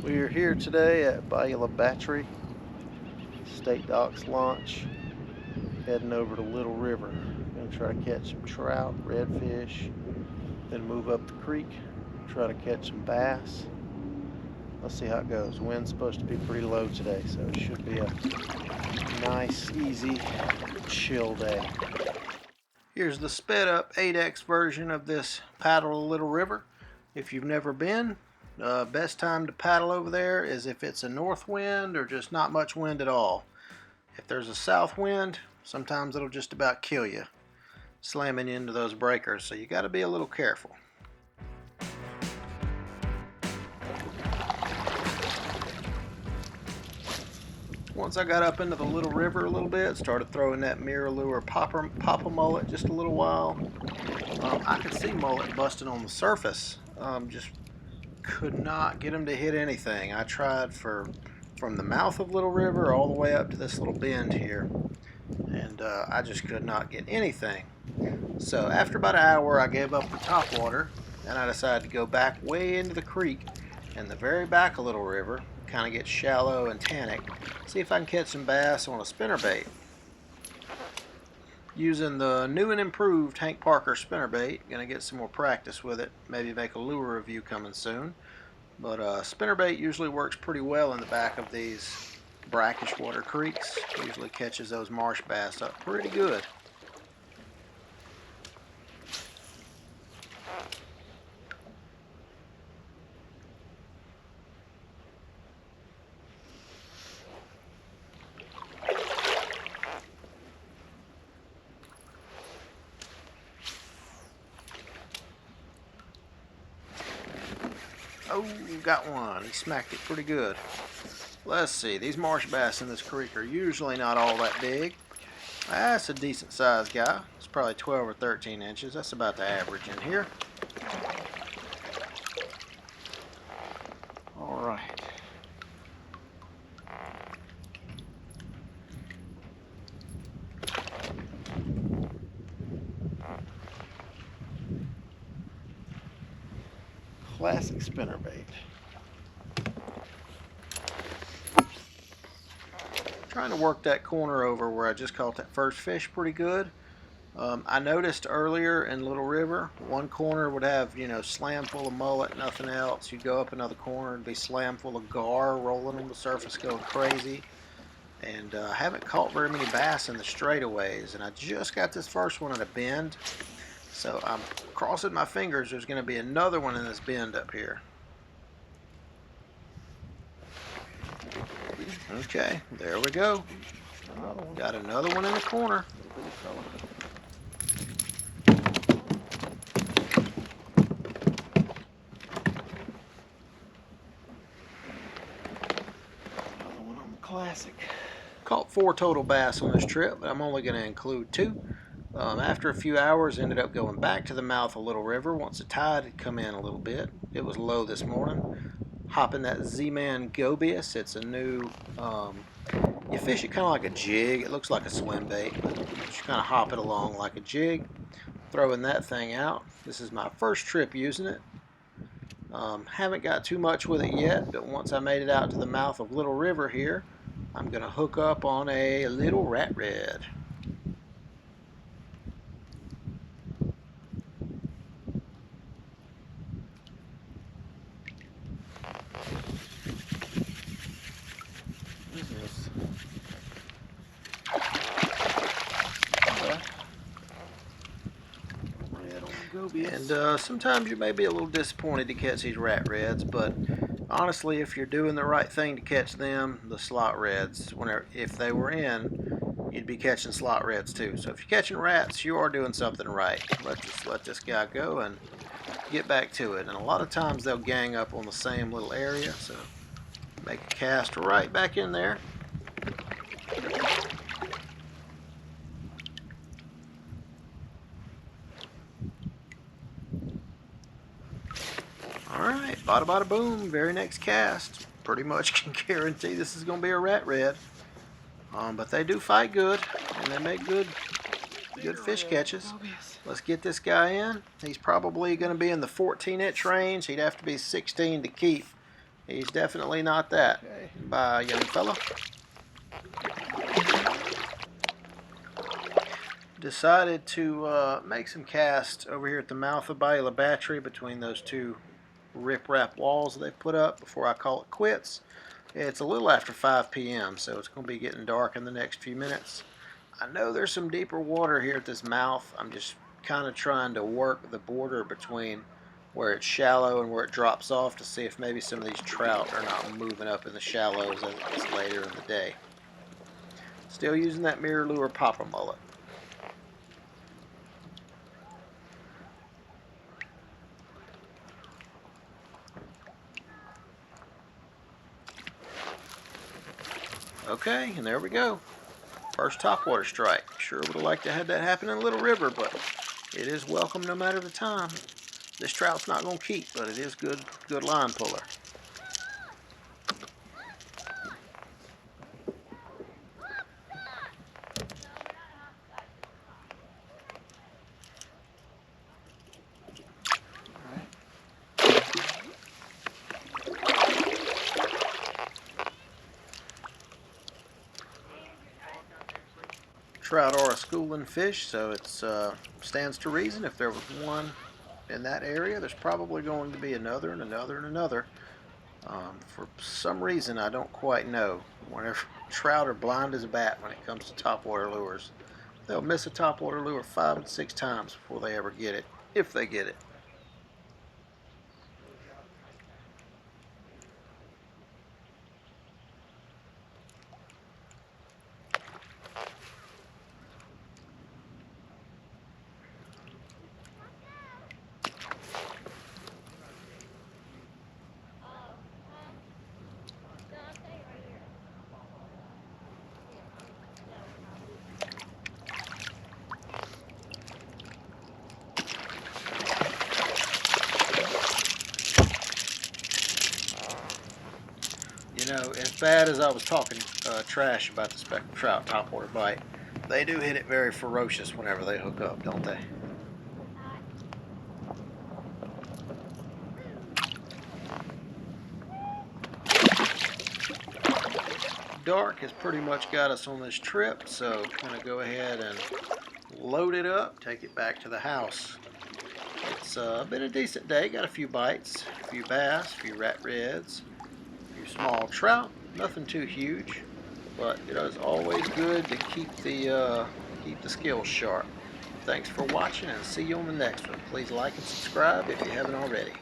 We are here today at Bayou LaBatre State Docks launch, heading over to Little River. Gonna try to catch some trout, redfish, then move up the creek, try to catch some bass. Let's see how it goes. Wind's supposed to be pretty low today, so it should be a nice, easy, chill day. Here's the sped up 8X version of this paddle to Little River. If you've never been, best time to paddle over there is if it's a north wind or just not much wind at all. If there's a south wind, sometimes it'll just about kill you, slamming you into those breakers, so you got to be a little careful. Once I got up into the Little River a little bit, started throwing that Mirrolure Poppa Mullet just a little while. I could see mullet busting on the surface, just could not get them to hit anything. I tried from the mouth of Little River all the way up to this little bend here, and I just could not get anything. So after about an hour, I gave up the top water, and I decided to go back way into the creek in the very back of Little River, kind of get shallow and tannic, see if I can catch some bass on a spinnerbait. Using the new and improved Hank Parker spinnerbait, gonna get some more practice with it, maybe make a lure review coming soon. But spinnerbait usually works pretty well in the back of these brackish water creeks. Usually catches those marsh bass up pretty good. Oh, got one. He smacked it pretty good. Let's see. These marsh bass in this creek are usually not all that big. That's a decent sized guy. It's probably 12 or 13 inches. That's about the average in here. All right. Classic spinnerbait. Trying to work that corner over where I just caught that first fish pretty good. I noticed earlier in Little River, one corner would have, slam full of mullet, nothing else. You'd go up another corner and be slam full of gar rolling on the surface going crazy. And I haven't caught very many bass in the straightaways, and I just got this first one at a bend. So I'm crossing my fingers there's going to be another one in this bend up here. Okay, there we go. Got another one in the corner. Another one on the Classic. Caught 4 total bass on this trip, but I'm only going to include 2. After a few hours, ended up going back to the mouth of Little River once the tide had come in a little bit. It was low this morning. Hopping that Man Gobius. It's a new, you fish it kind of like a jig. It looks like a swim bait, but you just kind of hop it along like a jig. Throwing that thing out. This is my first trip using it. Haven't got too much with it yet, but once I made it out to the mouth of Little River here, I'm going to hook up on a little rat red. And sometimes you may be a little disappointed to catch these rat reds, but honestly, if you're doing the right thing to catch them, the slot reds, if they were in, you'd be catching slot reds too. So if you're catching rats, you are doing something right. Let's let this guy go and get back to it. And a lot of times they'll gang up on the same little area, so make a cast right back in there. Alright, bada bada boom, very next cast. Pretty much can guarantee this is going to be a rat red. But they do fight good, and they make good fish catches. Let's get this guy in. He's probably going to be in the 14-inch range. He'd have to be 16 to keep. He's definitely not that. Okay. Bye, young fella. Decided to make some casts over here at the mouth of Bayou LaBatre between those two rip-rap walls they put up before I call it quits. It's a little after 5 p.m., so it's going to be getting dark in the next few minutes. I know there's some deeper water here at this mouth. I'm just kind of trying to work the border between where it's shallow and where it drops off to see if maybe some of these trout are not moving up in the shallows as it gets later in the day. Still using that Mirrolure Poppa Mullet. Okay, and there we go. First topwater strike. Sure would have liked to have that happen in Little River, but it is welcome no matter the time. This trout's not going to keep, but it is good line puller. Trout are a schooling fish, so it stands to reason if there was one in that area, there's probably going to be another and another and another. For some reason, I don't quite know. Whenever trout are blind as a bat when it comes to topwater lures. They'll miss a topwater lure 5 and 6 times before they ever get it, if they get it. You know, as bad as I was talking trash about the speckled trout topwater bite, they do hit it very ferocious whenever they hook up, don't they? Dark has pretty much got us on this trip, so I'm going to go ahead and load it up, take it back to the house. It's been a decent day, got a few bites, a few bass, a few rat reds, a few small trout, nothing too huge, but it is always good to keep the skills sharp. Thanks for watching and see you on the next one. Please like and subscribe if you haven't already.